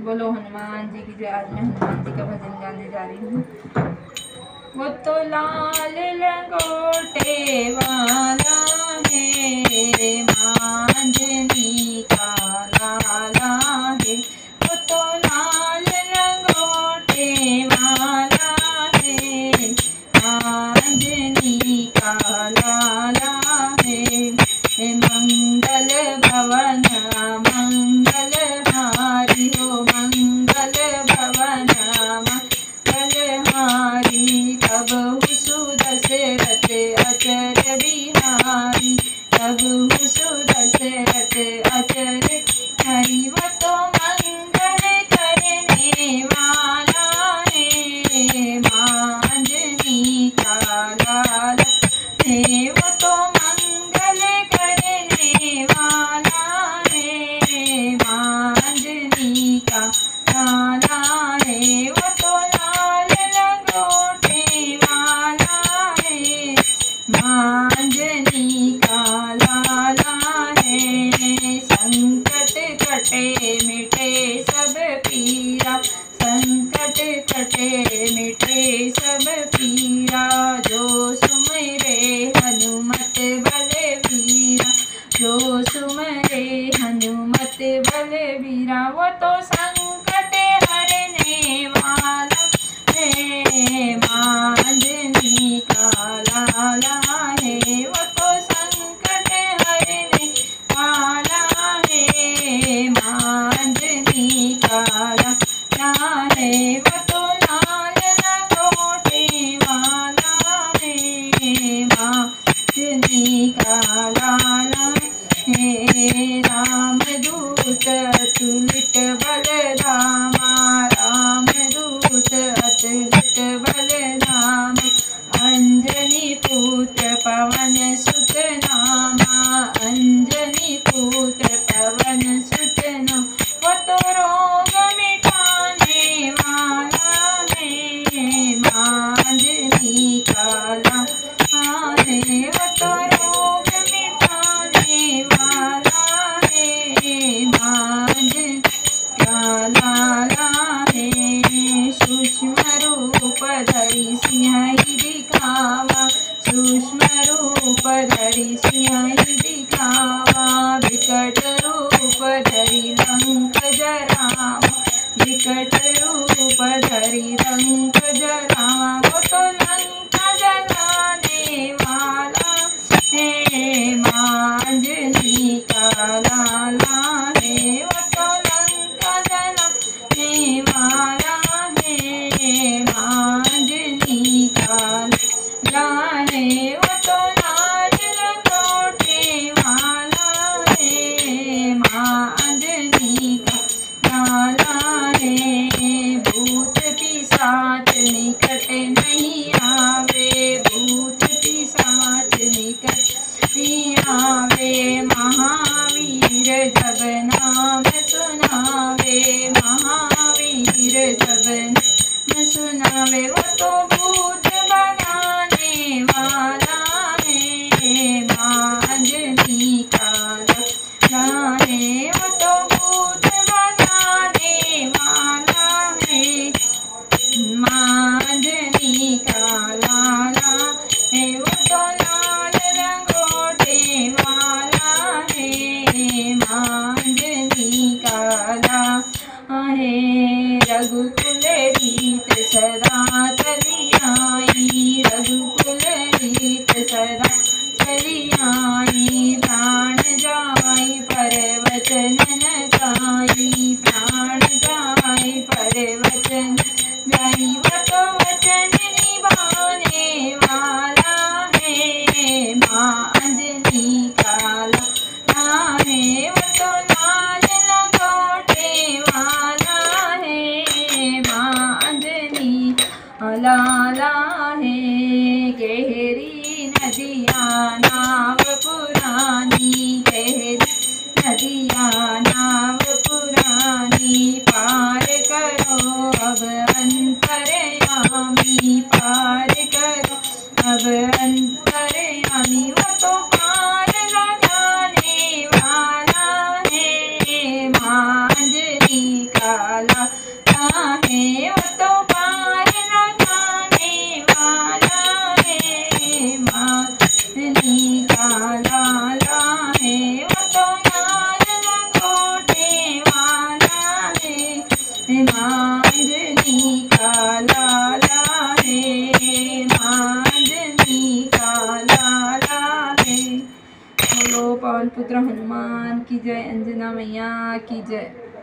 बोलो हनुमान जी की जय। आज मैं हनुमान जी का भजन गाने जा रही हूँ। वो तो लाल लंगोटे वाला है, मांझनी का लाला है। वो तो लाल लंगोटे वाला है, मांझनी का लाला है। मंगल भवन मंगलहारी हो, मंगल भवन मंगलहारी। कबहु सुदशरथ अचर बिहारी, कबहु सुदशरथ अचर हरि। वो तो मंगल करने वाला है, मांझनी का लाला है। वो तो मंगल करने वाला है, मांझनी का लाला है। वो तो लाल लंगोटे वाला है, मांझनी का लाला है। संकट कटे मिटे सब पीरा, संकट कटे मिटे सब पीरा। जो सुमिरे हनुमत बलवीरा, जो सुमिरे हनुमत बलवीरा। वो तो संकट हरने वाला है, मांझनी का लाला है। वो तो संकट हरने वाला है, मांझनी का लाला है। वो तो लाल लंगोटे वाला है, मांझनी का लाला है। रामदूत अतुलित बलधामा, रामदूत अतुलित बलधामा। अंजनी पुत्र पवन सुत नामा, अंजनी पुत्र पवन सुत नामा। वो तो रोग मिटाने वाला है, मांझनी का लाला है। वो तो रोग मिटाने वाला है, मांझनी का लाला है। सूक्ष्म रूप धरि सिंह दिखावा, सूक्ष्म रूप धरि सिंह दिखावा। विकट रूप धरि लंक जरावा, विकट रूप धरि लंक जरावा। वो तो लंका जलाने वाला है, मांझनी का लाला है। वो तो लंका जलाने वाला है, मांझनी का लाला है। वो तो लाल लंगोटे वाला है, मांझनी का लाला है। भूत पिशाच निकट नहीं आवे, भूत पिशाच निकट नहीं आवे। महावीर जब नाम सुनावे, महावीर जब नाम सुनावे। वो तो भूत भगाने वाला है, मांझनी का लाला है। वो तो भूत भगाने वाला है, मांझनी का लाला है। वो तो लाल लंगोटे वाला है, मांझनी का लाला है। रघुकुल रीत सदा चली आई, रघुकुल रीत सदा चली आई। प्राण जाई पर वचन न जाई, प्राण जाई पर वचन जाई। वो तो वचन निभाने वाला है, मांझनी का लाला है। वो तो लाल लंगोटे वाला है, मांझनी लाला है। गहरी नदियाँ नाव पुरानी, गहरी नदियाँ नाव पुरानी। पार करो अब अंतरयामी, पार करो अब अंतरयामी। वो तो पार लगाने वाला है, मांझनी का पुत्र हनुमान की जय। अंजना मैया की जय।